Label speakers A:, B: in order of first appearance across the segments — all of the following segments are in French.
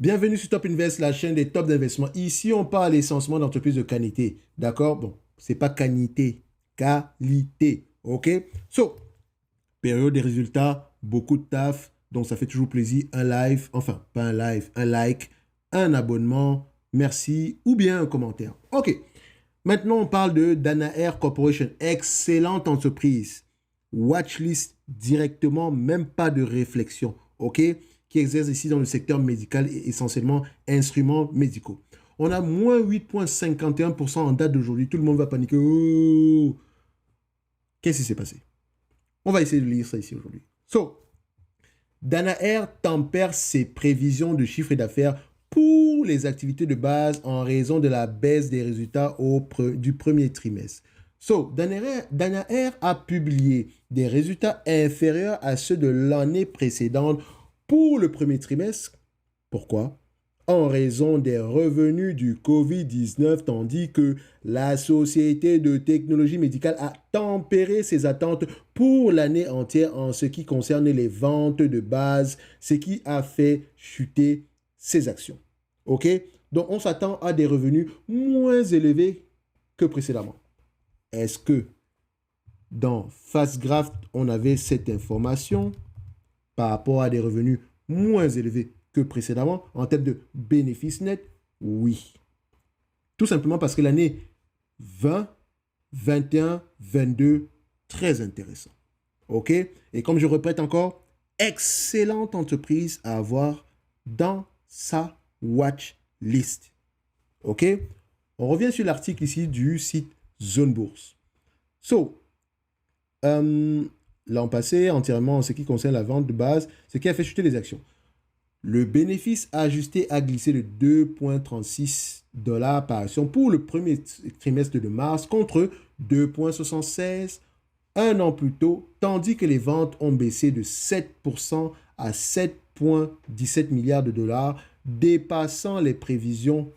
A: Bienvenue sur Top Invest, la chaîne des tops d'investissement. Ici, on parle essentiellement d'entreprises de qualité. D'accord? Bon, c'est pas quantité, qualité. OK? So, période des résultats, beaucoup de taf. Donc, ça fait toujours plaisir. Un live, enfin, pas un live, un like, un abonnement, merci, ou bien un commentaire. OK. Maintenant, on parle de Danaher Corporation. Excellente entreprise. Watchlist directement, même pas de réflexion. OK? Qui exerce ici dans le secteur médical et essentiellement instruments médicaux. On a moins 8,51% en date d'aujourd'hui. Tout le monde va paniquer. Oh! Qu'est-ce qui s'est passé? On va essayer de lire ça ici aujourd'hui. So, Danaher tempère ses prévisions de chiffre d'affaires pour les activités de base en raison de la baisse des résultats du premier trimestre. So, Danaher a publié des résultats inférieurs à ceux de l'année précédente pour le premier trimestre. Pourquoi? En raison des revenus du COVID-19, tandis que la société de technologie médicale a tempéré ses attentes pour l'année entière en ce qui concerne les ventes de base, ce qui a fait chuter ses actions. OK? Donc, on s'attend à des revenus moins élevés que précédemment. Est-ce que dans FastGraft, on avait cette information par rapport à des revenus moins élevés que précédemment en termes de bénéfices nets? Oui. Tout simplement parce que l'année 20, 21, 22, très intéressant. OK? Et comme je répète encore, excellente entreprise à avoir dans sa watch list. OK? On revient sur l'article ici du site Zone Bourse. So, l'an passé, entièrement en ce qui concerne la vente de base, ce qui a fait chuter les actions. Le bénéfice ajusté a glissé de 2,36 $ par action pour le premier trimestre de mars contre 2,76 un an plus tôt, tandis que les ventes ont baissé de 7% à 7,17 milliards de dollars, dépassant les prévisions,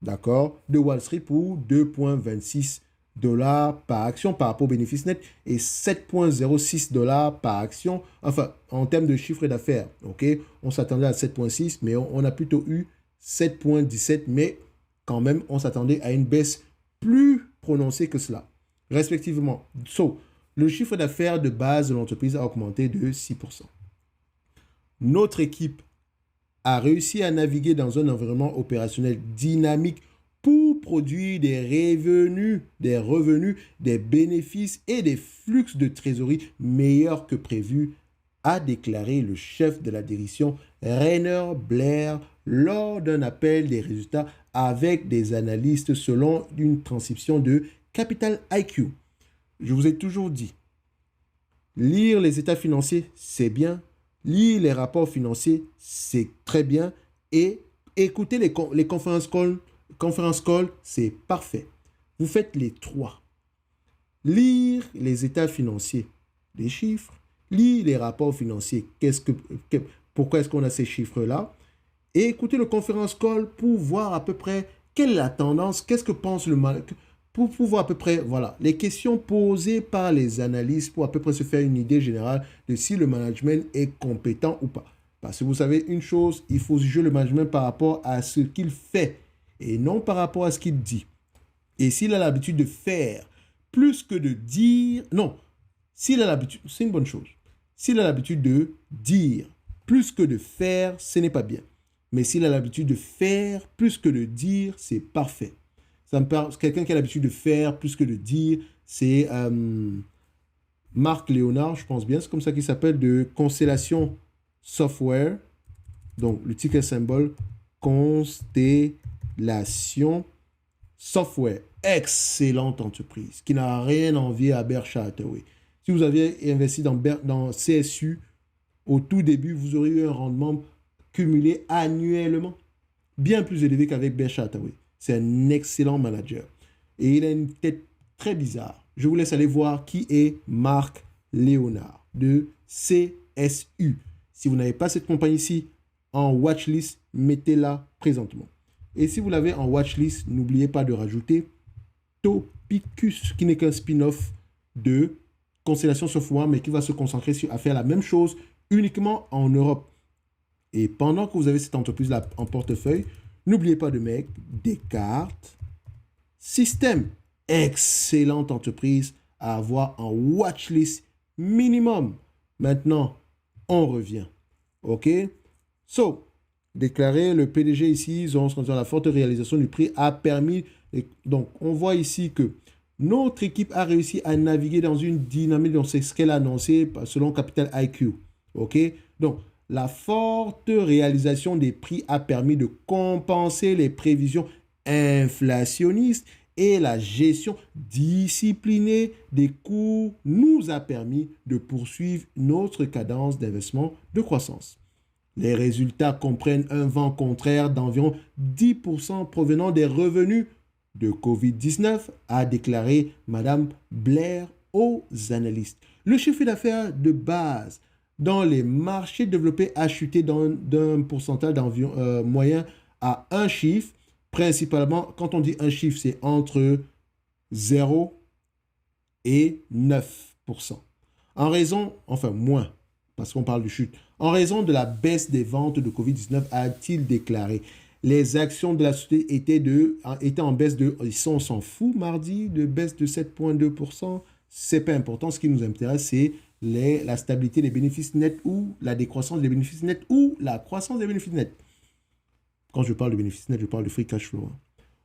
A: d'accord, de Wall Street pour 2,26 $ par action par rapport au bénéfice net et 7,06 $ par action, enfin, en termes de chiffre d'affaires. OK? On s'attendait à 7,6, mais on a plutôt eu 7,17, mais quand même, on s'attendait à une baisse plus prononcée que cela, respectivement. So, le chiffre d'affaires de base de l'entreprise a augmenté de 6%. Notre équipe a réussi à naviguer dans un environnement opérationnel dynamique pour produire des revenus, des bénéfices et des flux de trésorerie meilleurs que prévu, a déclaré le chef de la direction Rainer Blair lors d'un appel des résultats avec des analystes selon une transcription de Capital IQ. Je vous ai toujours dit, lire les états financiers, c'est bien. Lire les rapports financiers, c'est très bien. Et écouter les conférences call, c'est parfait. Vous faites les trois. Lire les états financiers, les chiffres. Lire les rapports financiers. Pourquoi est-ce qu'on a ces chiffres-là? Et écouter le conférence call pour voir à peu près quelle est la tendance, qu'est-ce que pense le marché, pour pouvoir à peu près, voilà, les questions posées par les analystes pour à peu près se faire une idée générale de si le management est compétent ou pas. Parce que vous savez une chose, il faut juger le management par rapport à ce qu'il fait et non par rapport à ce qu'il dit. Et s'il a l'habitude de faire plus que de dire, non, s'il a l'habitude, c'est une bonne chose. S'il a l'habitude de dire plus que de faire, ce n'est pas bien. Mais s'il a l'habitude de faire plus que de dire, c'est parfait. Quelqu'un qui a l'habitude de faire plus que de dire, c'est Marc Léonard, je pense bien, c'est comme ça qu'il s'appelle, de Constellation Software. Donc, le ticker symbole Constellation Software. Excellente entreprise qui n'a rien à envier à Berkshire Hathaway. Si vous aviez investi dans CSU, au tout début, vous auriez eu un rendement cumulé annuellement bien plus élevé qu'avec Berkshire Hathaway. C'est un excellent manager. Et il a une tête très bizarre. Je vous laisse aller voir qui est Marc Léonard de CSU. Si vous n'avez pas cette compagnie-ci en watchlist, mettez-la présentement. Et si vous l'avez en watchlist, n'oubliez pas de rajouter Topicus, qui n'est qu'un spin-off de Constellation Software, mais qui va se concentrer à faire la même chose uniquement en Europe. Et pendant que vous avez cette entreprise-là en portefeuille, n'oubliez pas de mettre Descartes Système. Excellente entreprise à avoir en watchlist minimum. Maintenant, on revient. OK? So, déclaré, le PDG ici, la forte réalisation du prix a permis. Donc, on voit ici que notre équipe a réussi à naviguer dans une dynamique, donc c'est ce qu'elle a annoncé selon Capital IQ. OK? Donc, la forte réalisation des prix a permis de compenser les prévisions inflationnistes et la gestion disciplinée des coûts nous a permis de poursuivre notre cadence d'investissement de croissance. Les résultats comprennent un vent contraire d'environ 10% provenant des revenus de COVID-19, a déclaré Mme Blair aux analystes. Le chiffre d'affaires de base dans les marchés développés a chuté d'un pourcentage moyen à un chiffre. Principalement, quand on dit un chiffre, c'est entre 0 et 9%. En raison, enfin moins, parce qu'on parle de chute, en raison de la baisse des ventes de COVID-19, a-t-il déclaré. Les actions de la société étaient en baisse de, ici on s'en fout mardi, de baisse de 7,2%. C'est pas important, ce qui nous intéresse, c'est la stabilité des bénéfices nets ou la décroissance des bénéfices nets ou la croissance des bénéfices nets. Quand je parle de bénéfices nets, je parle de free cash flow.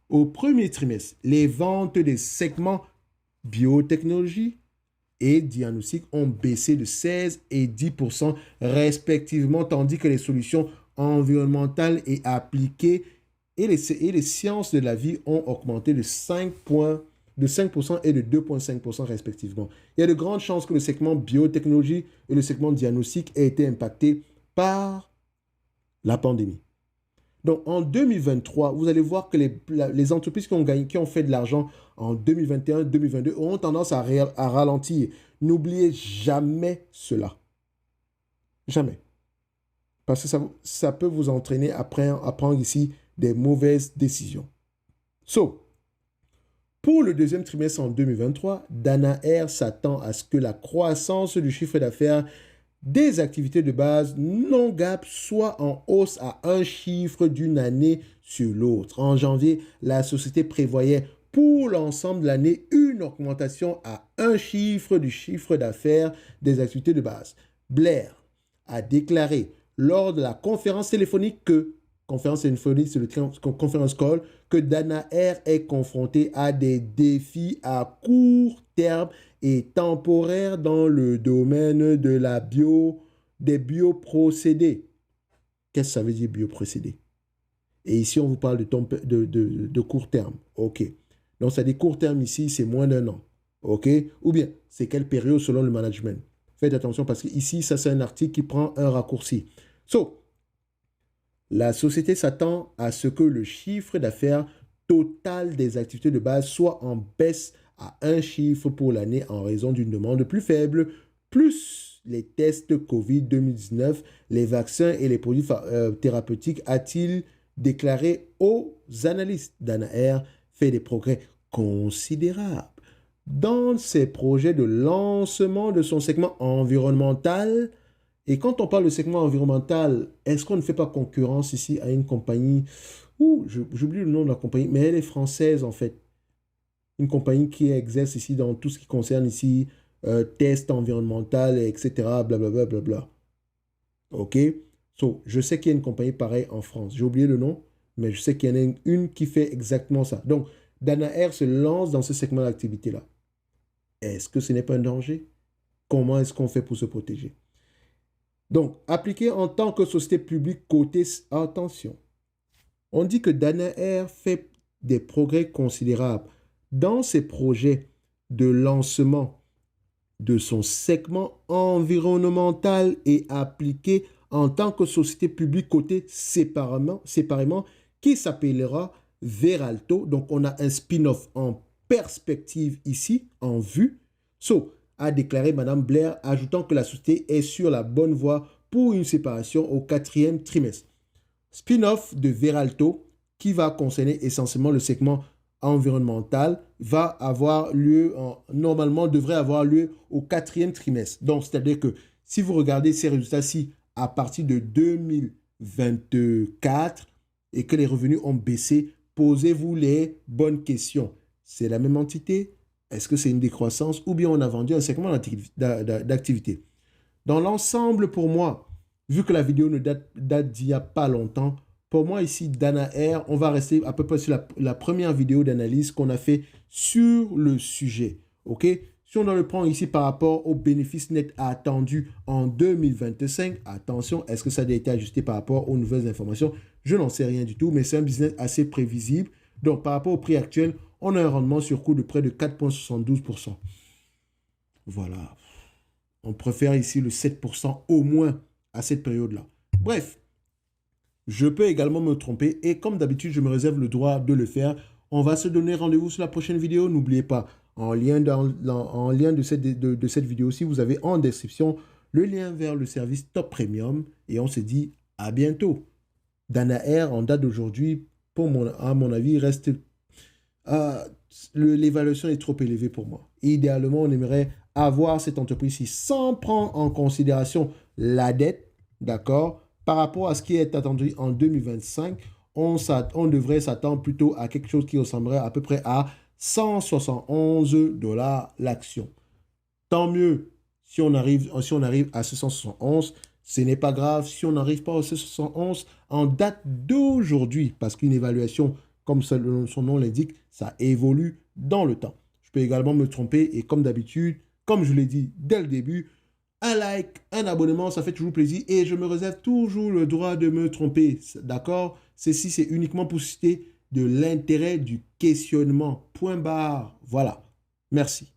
A: Au premier trimestre, les ventes des segments biotechnologie et diagnostic ont baissé de 16 et 10% respectivement, tandis que les solutions environnementales et appliquées et les sciences de la vie ont augmenté de 5% et de 2,5% respectivement. Il y a de grandes chances que le segment biotechnologie et le segment diagnostic aient été impactés par la pandémie. Donc, en 2023, vous allez voir que les entreprises qui ont fait de l'argent en 2021, 2022 ont tendance à ralentir. N'oubliez jamais cela. Jamais. Parce que ça peut vous entraîner à prendre ici des mauvaises décisions. Pour le deuxième trimestre en 2023, Danaher s'attend à ce que la croissance du chiffre d'affaires des activités de base non GAAP soit en hausse à un chiffre d'une année sur l'autre. En janvier, la société prévoyait pour l'ensemble de l'année une augmentation à un chiffre du chiffre d'affaires des activités de base. Blair a déclaré lors de la conférence téléphonique c'est le conference call, que Danaher est confronté à des défis à court terme et temporaires dans le domaine des bioprocédés. Qu'est-ce que ça veut dire bioprocédés? Et ici, on vous parle de court terme. OK. Donc, ça dit court terme ici, c'est moins d'un an. OK? Ou bien, c'est quelle période selon le management? Faites attention parce que ici, ça, c'est un article qui prend un raccourci. La société s'attend à ce que le chiffre d'affaires total des activités de base soit en baisse à un chiffre pour l'année en raison d'une demande plus faible, plus les tests COVID 2019, les vaccins et les produits thérapeutiques, a-t-il déclaré aux analystes. Danaher fait des progrès considérables dans ses projets de lancement de son segment environnemental. Et quand on parle de segment environnemental, est-ce qu'on ne fait pas concurrence ici à une compagnie, j'oublie le nom de la compagnie, mais elle est française en fait. Une compagnie qui exerce ici dans tout ce qui concerne ici test environnemental, etc. Blablabla. Bla, bla, bla. OK? Je sais qu'il y a une compagnie pareille en France. J'ai oublié le nom, mais je sais qu'il y en a une qui fait exactement ça. Donc, Danaher se lance dans ce segment d'activité-là. Est-ce que ce n'est pas un danger? Comment est-ce qu'on fait pour se protéger? Donc, appliqué en tant que société publique cotée, attention, on dit que Danaher fait des progrès considérables dans ses projets de lancement de son segment environnemental et appliqué en tant que société publique cotée séparément qui s'appellera Veralto. Donc, on a un spin-off en perspective ici, en vue. A déclaré Mme Blair, ajoutant que la société est sur la bonne voie pour une séparation au 4e trimestre. Spin-off de Veralto, qui va concerner essentiellement le segment environnemental, va avoir lieu, normalement devrait avoir lieu au 4e trimestre. Donc, c'est-à-dire que si vous regardez ces résultats-ci à partir de 2020, 2024 et que les revenus ont baissé, posez-vous les bonnes questions. C'est la même entité? Est-ce que c'est une décroissance ou bien on a vendu un segment d'activité? Dans l'ensemble, pour moi, vu que la vidéo ne date d'il n'y a pas longtemps, pour moi ici, Danaher, on va rester à peu près sur la première vidéo d'analyse qu'on a fait sur le sujet. OK? Si on le prend ici par rapport aux bénéfices nets attendus en 2025, attention, est-ce que ça a été ajusté par rapport aux nouvelles informations? Je n'en sais rien du tout, mais c'est un business assez prévisible. Donc, par rapport au prix actuel, on a un rendement sur coût de près de 4,72%. Voilà. On préfère ici le 7% au moins à cette période-là. Bref, je peux également me tromper et comme d'habitude, je me réserve le droit de le faire. On va se donner rendez-vous sur la prochaine vidéo. N'oubliez pas, en lien de cette vidéo-ci, vous avez en description le lien vers le service Top Premium et on se dit à bientôt. Danaher, en date d'aujourd'hui, à mon avis, reste... l'évaluation est trop élevée pour moi. Idéalement, on aimerait avoir cette entreprise-ci sans prendre en considération la dette, d'accord? Par rapport à ce qui est attendu en 2025, on devrait s'attendre plutôt à quelque chose qui ressemblerait à peu près à 171 $ l'action. Tant mieux si on arrive à ce 171, ce n'est pas grave si on n'arrive pas à ce 171 en date d'aujourd'hui, parce qu'une évaluation, comme son nom l'indique, ça évolue dans le temps. Je peux également me tromper et comme d'habitude, comme je l'ai dit dès le début, un like, un abonnement, ça fait toujours plaisir et je me réserve toujours le droit de me tromper. D'accord? Ceci, c'est uniquement pour citer de l'intérêt du questionnement. Point barre. Voilà. Merci.